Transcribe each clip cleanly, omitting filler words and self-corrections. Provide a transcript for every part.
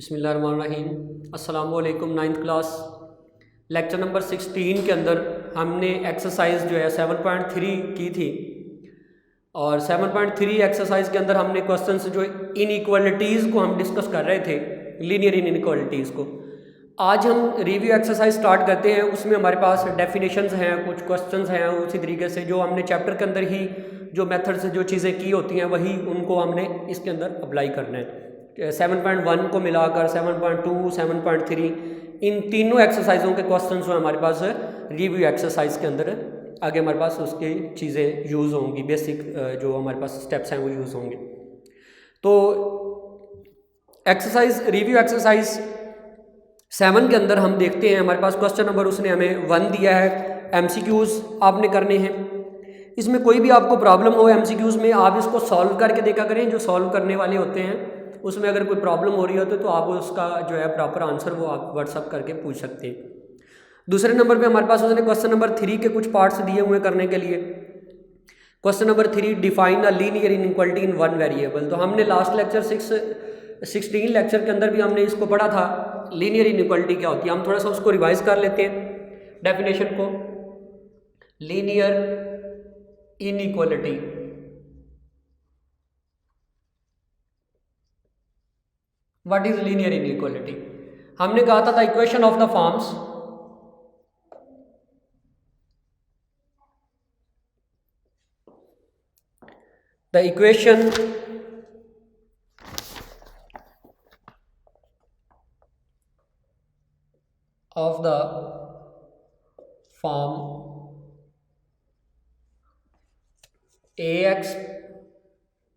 बिस्मिल्लाहिर्रहमानिर्रहीम। अस्सलाम वालेकुम। 9th क्लास लेक्चर नंबर 16 के अंदर हमने एक्सरसाइज जो है 7.3 की थी और 7.3 एक्सरसाइज के अंदर हमने क्वेश्चंस जो इनइक्वालिटीज़ को हम डिस्कस कर रहे थे, लीनियर इनइक्वालिटीज़ को। आज हम रिव्यू एक्सरसाइज स्टार्ट करते हैं। उसमें हमारे पास डेफिनेशंस हैं, कुछ क्वेश्चंस हैं, उसी तरीके से जो हमने चैप्टर के अंदर ही जो मेथड से जो चीज़ें की होती हैं वही उनको हमने इसके अंदर अप्लाई करना है। 7.1 को मिलाकर 7.2, 7.3 इन तीनों एक्सरसाइजों के क्वेश्चंस जो हमारे पास रिव्यू एक्सरसाइज के अंदर आगे हमारे पास उसकी चीज़ें यूज़ होंगी, बेसिक जो हमारे पास स्टेप्स हैं वो यूज़ होंगे। तो एक्सरसाइज रिव्यू एक्सरसाइज 7 के अंदर हम देखते हैं हमारे पास क्वेश्चन नंबर उसने हमें 1 दिया है। MCQs आपने करने हैं। इसमें कोई भी आपको प्रॉब्लम हो MCQs में, आप इसको सॉल्व करके देखा करें। जो सॉल्व करने वाले होते हैं उसमें अगर कोई प्रॉब्लम हो रही हो तो आप उसका जो है प्रॉपर आंसर वो आप व्हाट्सअप करके पूछ सकते हैं। दूसरे नंबर पे हमारे पास उसने क्वेश्चन नंबर 3 के कुछ पार्ट्स दिए हुए करने के लिए। Question number 3, define a linear inequality in one variable. तो हमने लास्ट लेक्चर 16 लेक्चर के अंदर भी हमने इसको पढ़ा था, लीनियर इनइक्वालिटी क्या होती है। हम थोड़ा सा उसको रिवाइज कर लेते हैं डेफिनेशन को। Linear inequality, what is linear inequality? हमने कहा था the equation of the forms the equation of the form AX,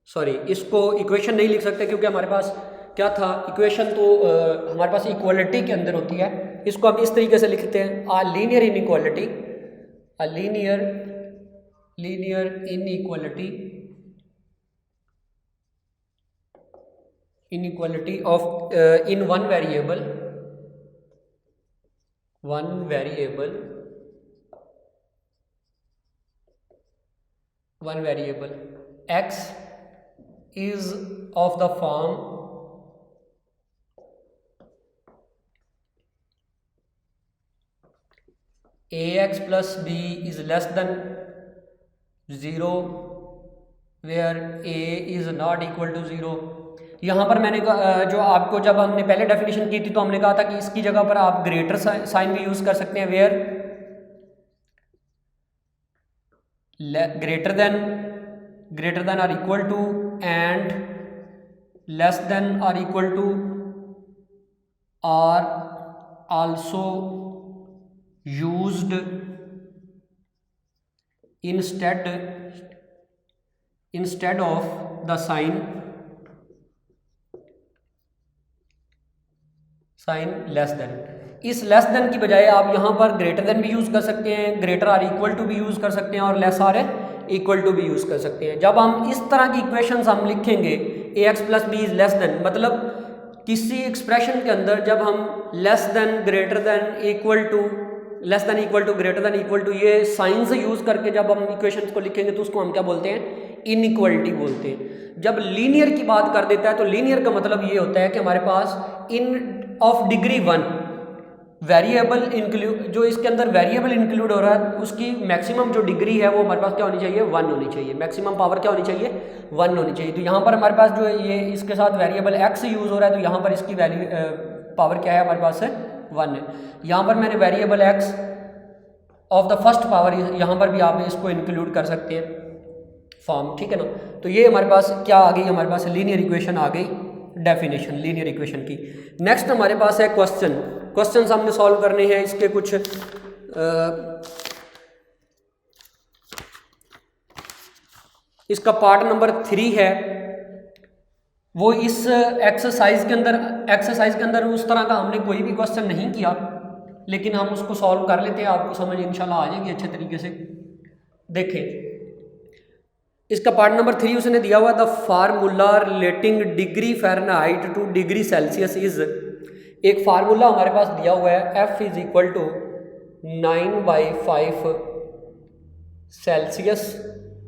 sorry इसको इक्वेशन नहीं लिख सकते क्योंकि हमारे पास क्या था, इक्वेशन तो हमारे पास इक्वालिटी के अंदर होती है। इसको हम इस तरीके से लिखते हैं a linear inequality, a linear inequality of in one variable X is of the form AX plus B is less than 0 where A is not equal to 0। यहाँ पर मैंने जो आपको जब हमने पहले डेफिनेशन की थी तो हमने कहा था कि इसकी जगह पर आप ग्रेटर साइन भी यूज़ कर सकते हैं, where greater than or equal to and less than or equal to are also used instead of the sign less than. इस लेस देन की बजाय आप यहाँ पर ग्रेटर देन भी यूज़ कर सकते हैं, ग्रेटर आर इक्वल टू भी यूज़ कर सकते हैं और लेस आर इक्वल टू भी यूज़ कर सकते हैं। जब हम इस तरह की इक्वेशंस हम लिखेंगे AX plus B is less than, मतलब किसी एक्सप्रेशन के अंदर जब हम less than, greater than, equal to, less than equal to, greater than equal to ये साइंस यूज़ करके जब हम इक्वेशंस को लिखेंगे तो उसको हम क्या बोलते हैं, इनइक्वालिटी बोलते हैं। जब लीनियर की बात कर देता है तो लीनियर का मतलब ये होता है कि हमारे पास इन ऑफ डिग्री 1 वेरिएबल इंक्लूड, जो इसके अंदर वेरिएबल इंक्लूड हो रहा है उसकी मैक्सिमम जो डिग्री है वो हमारे पास क्या होनी चाहिए, 1 होनी चाहिए। मैक्सिमम पावर क्या होनी चाहिए, 1 होनी चाहिए। तो यहाँ पर हमारे पास जो ये इसके साथ वेरिएबल x यूज़ हो रहा है तो यहाँ पर इसकी वैल्यू पावर क्या है हमारे पास है 1 है। यहाँ पर मैंने variable x of the first power, यहाँ पर भी आप इसको इंक्लूड कर सकते हैं फॉर्म, ठीक है ना। तो ये हमारे पास क्या आ गई, हमारे पास लीनियर इक्वेशन आ गई, डेफिनेशन लीनियर इक्वेशन की। नेक्स्ट हमारे पास है क्वेश्चन हमने सॉल्व करने हैं। इसके कुछ इसका पार्ट नंबर 3 है, वो इस एक्सरसाइज के अंदर उस तरह का हमने कोई भी क्वेश्चन नहीं किया, लेकिन हम उसको सॉल्व कर लेते हैं, आपको समझ इंशाल्लाह आ जाएगी अच्छे तरीके से। देखें इसका पार्ट नंबर 3 उसने दिया हुआ, the formula relating degree Fahrenheit to degree Celsius is, एक फार्मूला हमारे पास दिया हुआ है F is equal to 9/5 Celsius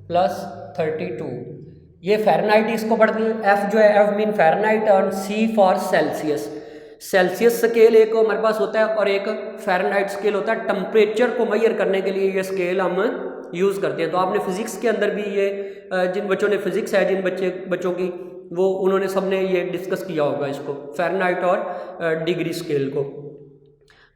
plus 32। ये फ़ारेनहाइट इसको पढ़ते हैं, F जो है F मीन फ़ारेनहाइट और C for Celsius. Celsius scale एक हमारे पास होता है और एक फ़ारेनहाइट स्केल होता है। टेम्परेचर को मेजर करने के लिए ये स्केल हम यूज़ करते हैं। तो आपने फिज़िक्स के अंदर भी ये जिन बच्चों ने फिज़िक्स है जिन बच्चों की, वो उन्होंने सबने ये डिस्कस किया होगा इसको, फ़ारेनहाइट और डिग्री स्केल को।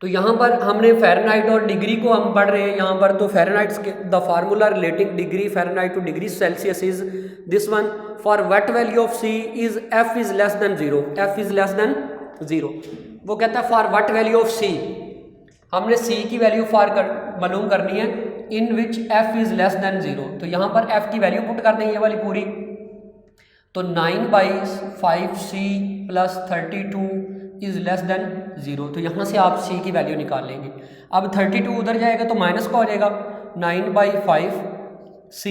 तो यहाँ पर हमने फ़ारेनहाइट और डिग्री को हम पढ़ रहे हैं यहाँ पर। तो Fahrenheit the formula relating degree Fahrenheit to degree Celsius is this one, for what value of C is F is less than 0, F is less than 0। वो कहता है for what value of C, हमने C की वैल्यू मालूम करनी है in which F is less than 0। तो यहाँ पर एफ की वैल्यू पुट कर दें ये वाली पूरी। तो 9/5c plus 32 is less than 0। तो यहाँ से आप c की वैल्यू निकाल लेंगे। अब 32 उधर जाएगा तो माइनस का हो जाएगा, 9/5c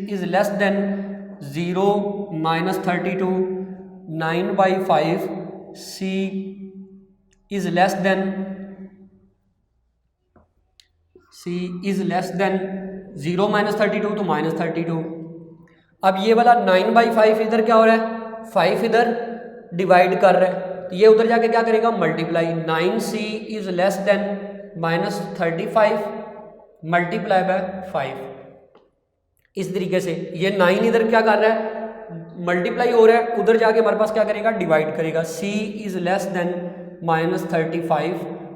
is less than 0 minus 32, 9/5c is less than 0 minus 32 तो माइनस 32। अब ये वाला 9/5 इधर क्या हो रहा है, 5 इधर डिवाइड कर रहा है, तो ये उधर जाके क्या करेगा, multiply. 9c is less then minus 35 multiply by 5। इस तरीके से ये 9 इधर क्या कर रहा है, मल्टीप्लाई हो रहा है, उधर जाके हमारे पास क्या करेगा, डिवाइड करेगा। c is less then minus 35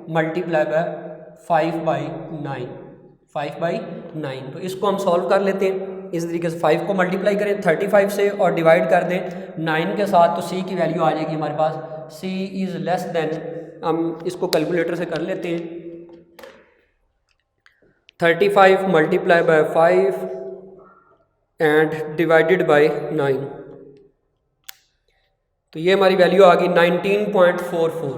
multiply by 5/9, 5/9। तो इसको हम सॉल्व कर लेते हैं इस तरीके से। 5 को मल्टीप्लाई करें 35 से और डिवाइड कर दें 9 के साथ, तो c की वैल्यू आ जाएगी हमारे पास, c इज़ लेस देन, हम इसको कैलकुलेटर से कर लेते हैं, 35 multiply by 5 and divided by 9। तो ये हमारी वैल्यू आ गई 19.44।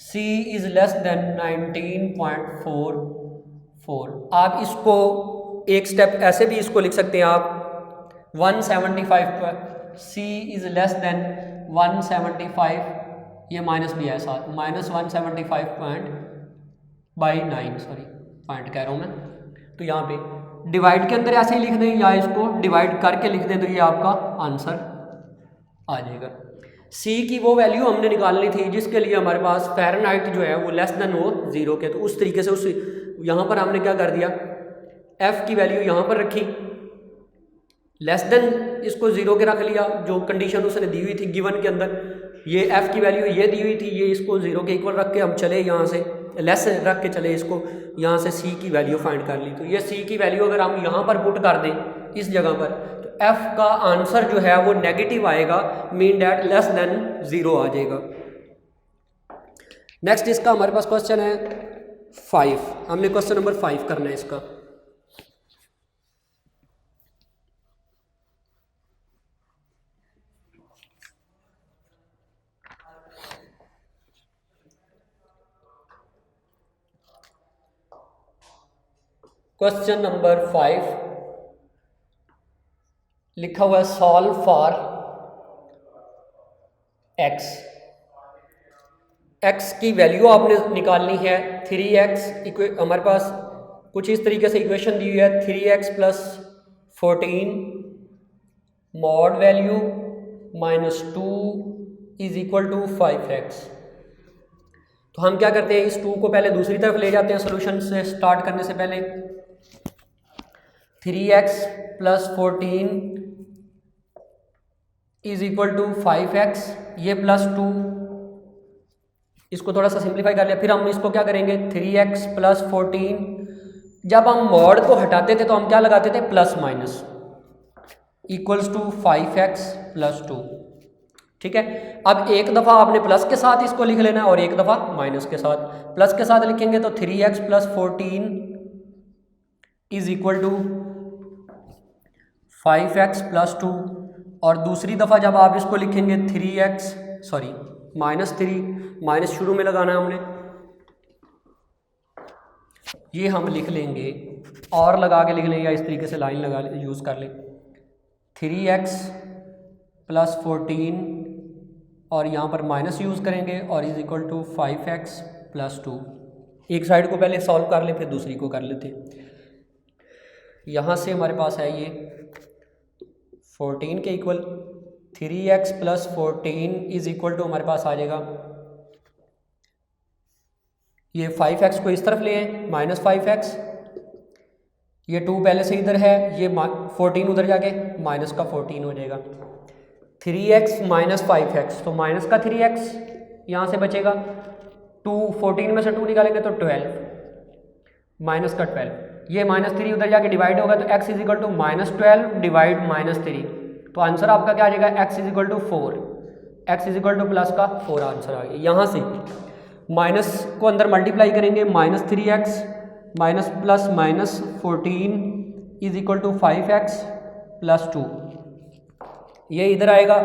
c is less then 19.44। आप इसको एक स्टेप ऐसे भी इसको लिख सकते हैं आप 175 पर, c इज़ लेस देन 175, ये माइनस भी है साथ, माइनस 175.9, सॉरी पॉइंट कह रहा हूँ मैं। तो यहाँ पे डिवाइड के अंदर ऐसे ही लिख दें या इसको डिवाइड करके लिख दें, तो ये आपका आंसर आ जाएगा। c की वो वैल्यू हमने निकालनी थी जिसके लिए हमारे पास फ़ारेनहाइट जो है वो लेस देन हो 0 के। तो उस तरीके से उस यहाँ पर हमने क्या कर दिया, f की वैल्यू यहाँ पर रखी, लेस देन इसको 0 के रख लिया जो कंडीशन उसने दी हुई थी गिवन के अंदर। ये f की वैल्यू ये दी हुई थी, ये इसको 0 के इक्वल रख के हम चले यहाँ से, लेस रख के चले इसको, यहाँ से c की वैल्यू फाइंड कर ली। तो ये c की वैल्यू अगर हम यहाँ पर पुट कर दें इस जगह पर, तो f का आंसर जो है वो नेगेटिव आएगा, मीन डैट लेस देन 0 आ जाएगा। नेक्स्ट इसका हमारे पास क्वेश्चन है 5, हमने क्वेश्चन नंबर 5 करना है इसका। क्वेश्चन नंबर 5 लिखा हुआ है सॉल्व फॉर x। x की वैल्यू आपने निकालनी है 3x, हमारे पास कुछ इस तरीके से इक्वेशन दी हुई है, 3x plus 14 mod value minus 2 is equal to 5x। तो हम क्या करते हैं, इस 2 को पहले दूसरी तरफ ले जाते हैं सोल्यूशन से स्टार्ट करने से पहले। 3x plus 14 is equal to 5x, ये प्लस 2, इसको थोड़ा सा सिंप्लीफाई कर लिया। फिर हम इसको क्या करेंगे, 3x प्लस 14, जब हम मॉड को हटाते थे तो हम क्या लगाते थे, plus minus, equals to 5x plus 2। ठीक है, अब एक दफ़ा आपने प्लस के साथ इसको लिख लेना है और एक दफ़ा माइनस के साथ। प्लस के साथ लिखेंगे तो 3x plus 14 is equal to 5x plus 2, और दूसरी दफ़ा जब आप इसको लिखेंगे 3x, सॉरी माइनस 3, माइनस शुरू में लगाना है हमने, ये हम लिख लेंगे और लगा के लिख लें या इस तरीके से लाइन लगा यूज़ कर लें, 3x प्लस 14 और यहाँ पर माइनस यूज़ करेंगे और is equal to 5x plus 2। एक साइड को पहले सॉल्व कर लें फिर दूसरी को कर लेते हैं। यहाँ से हमारे पास है ये 14 के equal 3x plus 14 is equal to हमारे पास आ जाएगा ये 5x को इस तरफ ले आए -5x, ये 2 पहले से इधर है, ये 14 उधर जाके माइनस का 14 हो जाएगा। 3x माइनस 5x, तो माइनस का 3x यहाँ से बचेगा, 2 14 में से 2 निकालेंगे तो 12 माइनस का 12, ये -3 उधर जाके डिवाइड होगा तो x is equal to -12 divide -3, तो आंसर आपका क्या आ जाएगा, x is equal to 4, x is equal to plus का 4 आंसर आ गया। यहाँ से माइनस को अंदर मल्टीप्लाई करेंगे, -3x minus plus -14 is equal to 5x plus 2, ये इधर आएगा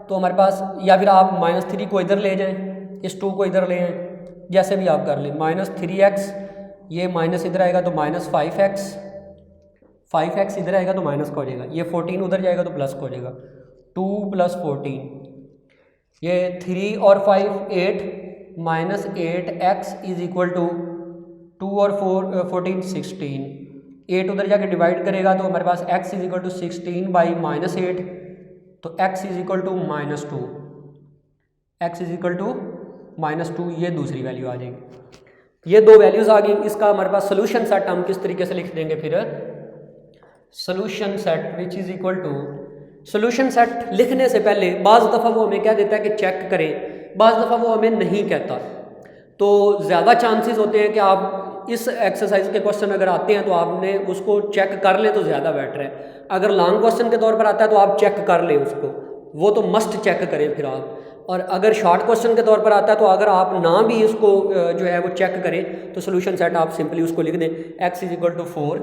तो हमारे पास, या फिर आप -3 को इधर ले जाएं, इस 2 को इधर ले आएँ, जैसे भी आप कर लें, -3x, ये माइनस इधर आएगा तो -5x, 5x इधर आएगा तो माइनस का हो जाएगा, ये 14 उधर जाएगा तो प्लस का हो जाएगा, 2 + 14, ये 3 और 5 8 -8x इज इक्वल टू 2 और 14 16, 8 उधर जाके डिवाइड करेगा तो हमारे पास x is equal to 16 by -8, तो x is equal to -2, x is equal to -2, ये दूसरी वैल्यू आ जाएगी। ये दो वैल्यूज़ आ गई। इसका हमारे पास सोल्यूशन सेट हम किस तरीके से लिख देंगे, फिर solution set which is equal to, solution set लिखने से पहले बाज़ दफ़ा वो हमें क्या देता है कि चेक करें, बाज़ दफ़ा वो हमें नहीं कहता, तो ज़्यादा चांसेस होते हैं कि आप इस एक्सरसाइज के क्वेश्चन अगर आते हैं तो आपने उसको चेक कर ले तो ज़्यादा बेटर है। अगर लॉन्ग क्वेश्चन के तौर पर आता है तो आप चेक कर लें उसको, वो तो मस्ट चेक करें फिर आप। और अगर शॉर्ट क्वेश्चन के तौर पर आता है तो अगर आप ना भी इसको जो है वो चेक करें तो सोल्यूशन सेट आप सिंपली उसको लिख दें, x इज इक्वल टू 4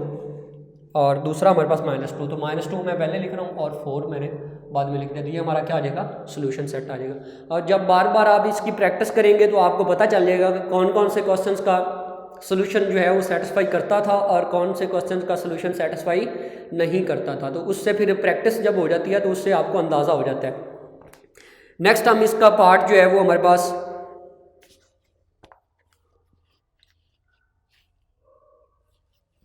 और दूसरा हमारे पास -2, तो -2 मैं पहले लिख रहा हूँ और 4 मैंने बाद में लिख दिया, तो ये हमारा क्या आ जाएगा, सोल्यूशन सेट आ जाएगा। और जब बार बार आप इसकी प्रैक्टिस करेंगे तो आपको पता चल जाएगा कि कौन कौन से क्वेश्चंस का सोल्यूशन जो है वो सेटिस्फाई करता था और कौन से क्वेश्चन का सोल्यूशन सेटिस्फाई नहीं करता था। तो उससे फिर प्रैक्टिस जब हो जाती है तो उससे आपको अंदाज़ा हो जाता है। नेक्स्ट हम इसका पार्ट जो है वो हमारे पास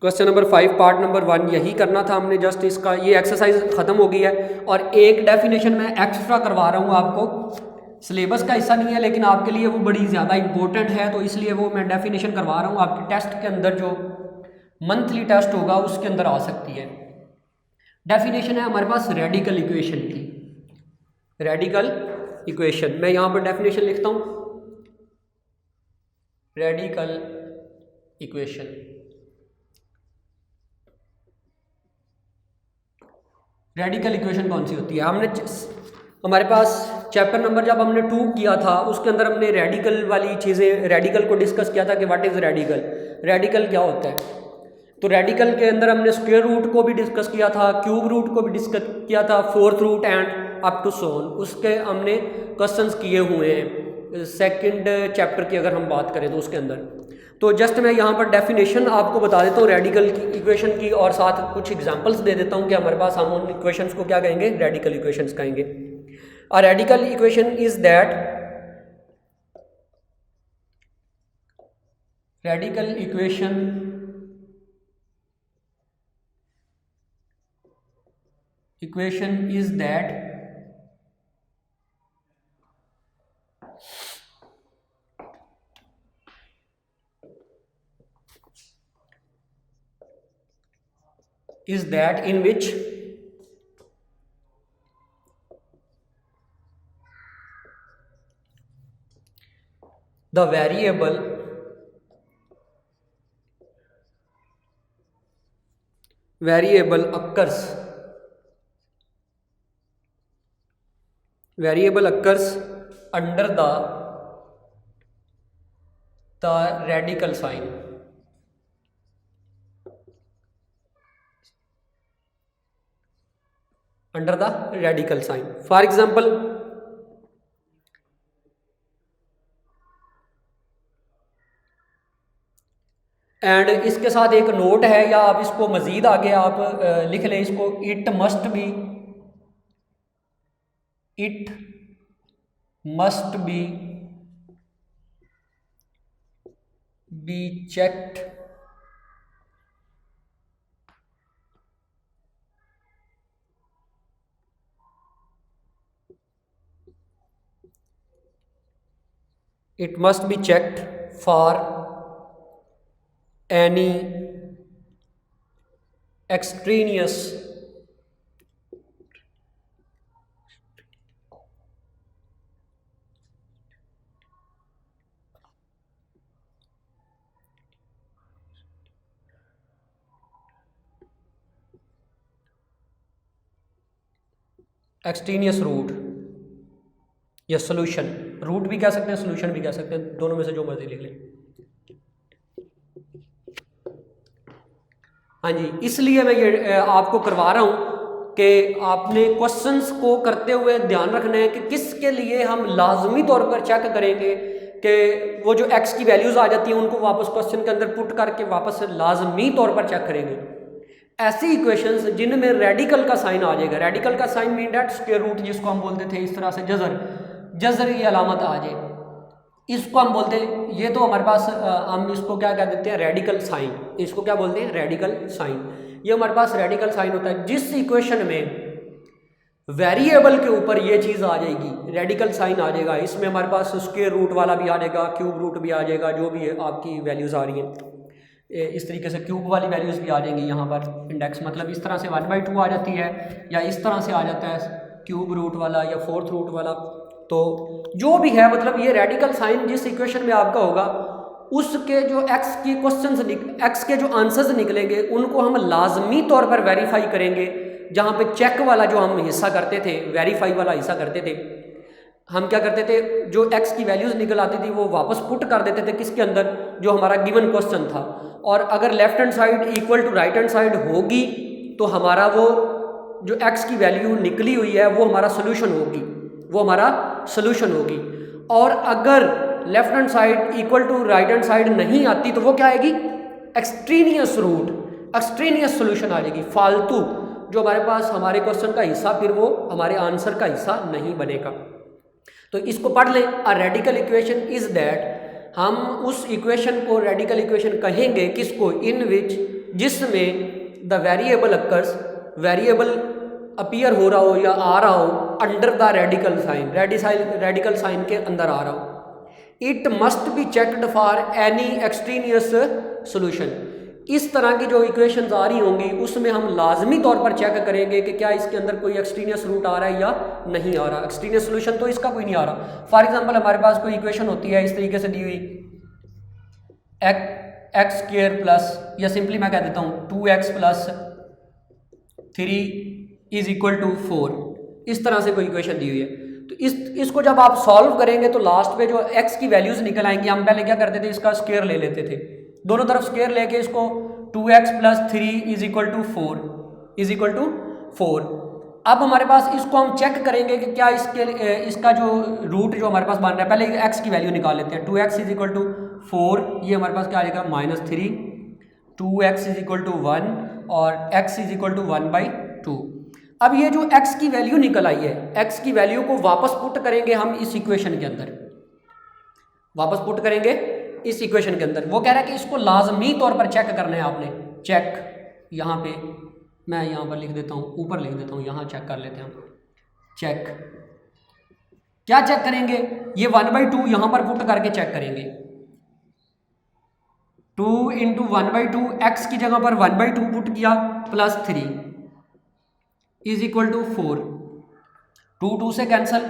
क्वेश्चन नंबर 5 पार्ट नंबर 1 यही करना था हमने। जस्ट इसका ये एक्सरसाइज ख़त्म हो गई है और एक डेफिनेशन मैं एक्स्ट्रा करवा रहा हूँ आपको, सिलेबस का हिस्सा नहीं है लेकिन आपके लिए वो बड़ी ज़्यादा इंपॉर्टेंट है, तो इसलिए वो मैं डेफिनेशन करवा रहा हूँ। आपके टेस्ट के अंदर जो मंथली टेस्ट होगा उसके अंदर आ सकती है। डेफिनेशन है हमारे पास रेडिकल इक्वेशन की, रेडिकल इक्वेशन। मैं यहाँ पर डेफिनेशन लिखता हूँ, रेडिकल इक्वेशन। रेडिकल इक्वेशन कौन सी होती है, हमने हमारे पास चैप्टर नंबर जब हमने 2 किया था उसके अंदर हमने रेडिकल वाली चीज़ें, रेडिकल को डिस्कस किया था कि व्हाट इज़ रेडिकल, रेडिकल क्या होता है। तो रेडिकल के अंदर हमने स्क्वायर रूट को भी डिस्कस किया था, क्यूब रूट को भी डिस्कस किया था, fourth root and up to सोन, उसके हमने क्वेश्चंस किए हुए हैं सेकंड चैप्टर की अगर हम बात करें तो उसके अंदर। तो जस्ट मैं यहाँ पर डेफिनेशन आपको बता देता हूँ रेडिकल इक्वेशन की और साथ कुछ एग्जांपल्स दे देता हूँ कि हमारे पास हम उन इक्वेशंस को क्या कहेंगे, रेडिकल इक्वेशंस कहेंगे। अ radical equation is that, radical equation is that in which the variable occurs under the radical sign, under the radical sign. For example, and इसके साथ एक नोट है, या आप इसको मज़ीद आगे आप लिख लें इसको, it must be checked for any extraneous extraneous root या सोल्यूशन, रूट भी कह सकते हैं सोल्यूशन भी कह सकते हैं, दोनों में से जो मर्जी लिख लें। हाँ जी, इसलिए मैं ये आपको करवा रहा हूँ कि आपने क्वेश्चंस को करते हुए ध्यान रखना है कि किसके लिए हम लाजमी तौर पर चेक करेंगे कि वो जो एक्स की वैल्यूज़ आ जाती हैं उनको वापस क्वेश्चन के अंदर पुट करके वापस लाजमी तौर पर चेक करेंगे। ऐसी इक्वेशंस जिनमें रेडिकल का साइन आ जाएगा, रेडिकल का sign mean that square root, जिसको हम बोलते थे इस तरह से जजर की अलामत आ जाए, इसको हम बोलते हैं, ये तो हमारे पास हम इसको क्या कह देते हैं रेडिकल साइन, इसको क्या बोलते हैं रेडिकल साइन। ये हमारे पास रेडिकल साइन होता है जिस इक्वेशन में वेरिएबल के ऊपर ये चीज़ आ जाएगी, रेडिकल साइन आ जाएगा, इसमें हमारे पास स्क्वायर रूट वाला भी आ जाएगा, क्यूब रूट भी आ जाएगा, जो भी है आपकी वैल्यूज़ आ रही हैं इस तरीके से क्यूब वाली वैल्यूज़ भी आ जाएंगी यहाँ पर इंडेक्स, मतलब इस तरह से 1/2 आ जाती है, या इस तरह से आ जाता है क्यूब रूट वाला या फोर्थ रूट वाला। तो जो भी है मतलब ये रेडिकल साइन जिस इक्वेशन में आपका होगा उसके जो एक्स की क्वेश्चंस एक्स के जो आंसर्स निकलेंगे उनको हम लाजमी तौर पर वेरीफाई करेंगे। जहाँ पे चेक वाला जो हम हिस्सा करते थे, वेरीफाई वाला हिस्सा करते थे, हम क्या करते थे, जो एक्स की वैल्यूज़ निकल आती थी वो वापस पुट कर देते थे किसके अंदर, जो हमारा गिवन क्वेश्चन था। और अगर left hand side equal to right hand side होगी तो हमारा वो जो एक्स की वैल्यू निकली हुई है वो हमारा सोल्यूशन होगी, वो हमारा सोल्यूशन होगी। और अगर left hand side equal to right hand side नहीं आती तो वो क्या आएगी, एक्सट्रेनियस रूट, एक्सट्रेनियस सोल्यूशन आ जाएगी, फालतू जो हमारे पास हमारे क्वेश्चन का हिस्सा फिर वो हमारे आंसर का हिस्सा नहीं बनेगा। तो इसको पढ़ लें, अ रेडिकल इक्वेशन इज दैट, हम उस इक्वेशन को रेडिकल इक्वेशन कहेंगे किसको, इन विच, जिसमें the variable occurs, variable appear हो रहा हो या आ रहा हो under the radical sign, radical sign के अंदर आ रहा हो। It must be checked for any extraneous solution. इस तरह की जो इक्वेशंस आ रही होंगी उसमें हम लाजमी तौर पर चेक करेंगे कि क्या इसके अंदर कोई एक्सट्रेनियस रूट आ रहा है या नहीं आ रहा। एक्सट्रेनियस सोल्यूशन तो इसका कोई नहीं आ रहा। फॉर एग्जांपल हमारे पास कोई इक्वेशन होती है इस तरीके से दी हुई, एक्स स्क्वायर प्लस, या सिंपली मैं कह देता हूँ 2x plus 3 is equal to 4, इस तरह से कोई इक्वेशन दी हुई है। तो इसको जब आप सॉल्व करेंगे तो लास्ट पे जो x की वैल्यूज निकल आएंगी, हम पहले क्या करते थे, इसका स्क्वायर ले लेते थे, दोनों तरफ स्क्वायर लेके इसको 2x plus 3 is equal to 4। अब हमारे पास इसको हम चेक करेंगे कि क्या इसका जो रूट जो हमारे पास बन रहा है, पहले x की वैल्यू निकाल लेते हैं। 2x इज इक्वल टू 4, ये हमारे पास क्या आ जाएगा -3, 2x इज इक्वल टू 1 और x इज इक्वल टू 1/2। अब ये जो x की वैल्यू निकल आई है, x की वैल्यू को वापस पुट करेंगे हम इस इक्वेशन के अंदर, वापस पुट करेंगे इस इक्वेशन के अंदर। वो कह रहा है कि इसको लाजमी तौर पर चेक करना है आपने। चेक, यहाँ पे मैं यहाँ पर लिख देता हूँ, ऊपर लिख देता हूँ, यहाँ चेक कर लेते हैं हम। चेक क्या चेक करेंगे, ये 1/2 यहाँ पर पुट करके चेक करेंगे। 2 × 1/2, x की जगह पर 1/2 पुट किया, प्लस 3 इज इक्वल टू 4, 2 से cancel,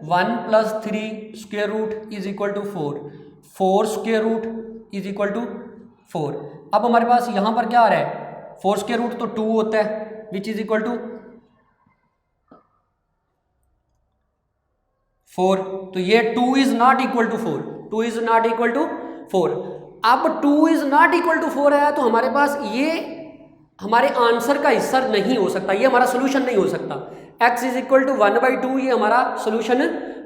1 plus 3 square root is equal to 4 square root is equal to 4। अब हमारे पास यहाँ पर क्या आ रहा है, 4 स्क्वायर रूट तो 2 होता है, विच इज इक्वल टू 4। तो ये 2 is not equal to 4, 2 is not equal to 4। अब 2 इज नॉट इक्वल टू 4 है तो हमारे पास ये हमारे आंसर का हिस्सा नहीं हो सकता, ये हमारा सोल्यूशन नहीं हो सकता। x इज इक्वल टू 1/2 ये हमारा सोल्यूशन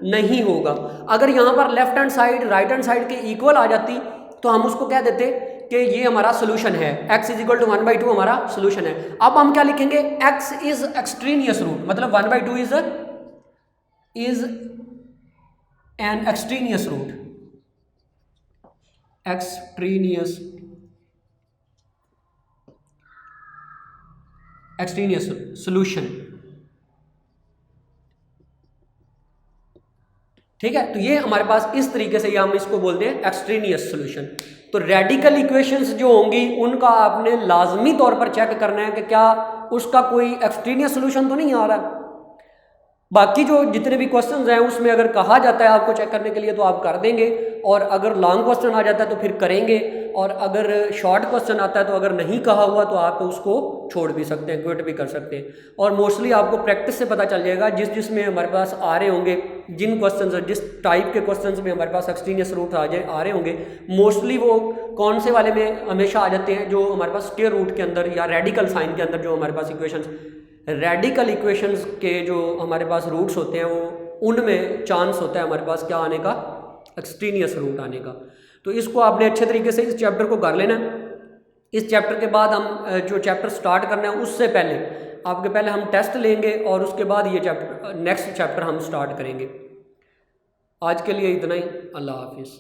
नहीं होगा। अगर यहाँ पर left hand side right hand side के इक्वल आ जाती तो हम उसको कह देते कि ये हमारा सोल्यूशन है, x इज इक्वल टू 1/2 हमारा सोल्यूशन है। अब हम क्या लिखेंगे, x इज एक्सट्रेनियस रूट, मतलब 1/2 is an extraneous root, extraneous solution. ठीक है, तो ये हमारे पास इस तरीके से, ये हम इसको बोलते हैं एक्सट्रेनियस सोल्यूशन। तो रेडिकल इक्वेशंस जो होंगी उनका आपने लाजमी तौर पर चेक करना है कि क्या उसका कोई एक्सट्रेनियस सोल्यूशन तो नहीं आ रहा। बाकी जो जितने भी क्वेश्चंस हैं उसमें अगर कहा जाता है आपको चेक करने के लिए तो आप कर देंगे, और अगर लॉन्ग क्वेश्चन आ जाता है तो फिर करेंगे, और अगर शॉर्ट क्वेश्चन आता है तो अगर नहीं कहा हुआ तो आप उसको छोड़ भी सकते हैं, क्विट भी कर सकते हैं। और मोस्टली आपको प्रैक्टिस से पता चल जाएगा, जिसमें हमारे पास आ रहे होंगे, जिन क्वेश्चन जिस टाइप के क्वेश्चन में हमारे पास एक्सट्रेनियस रूट आ रहे होंगे, मोस्टली वो कौन से वाले में हमेशा आ जाते हैं, जो हमारे पास स्क्वायर रूट के अंदर या रेडिकल साइन के अंदर जो हमारे पास इक्वेशंस, रेडिकल इक्वेशंस के जो हमारे पास रूट्स होते हैं वो उनमें चांस होता है हमारे पास क्या आने का, एक्सट्रेनियस रूट आने का। तो इसको आपने अच्छे तरीके से इस चैप्टर को कर लेना है। इस चैप्टर के बाद हम जो चैप्टर स्टार्ट करना है उससे पहले आपके पहले हम टेस्ट लेंगे और उसके बाद ये चैप्टर नेक्स्ट चैप्टर हम स्टार्ट करेंगे। आज के लिए इतना ही, अल्लाह हाफिज़।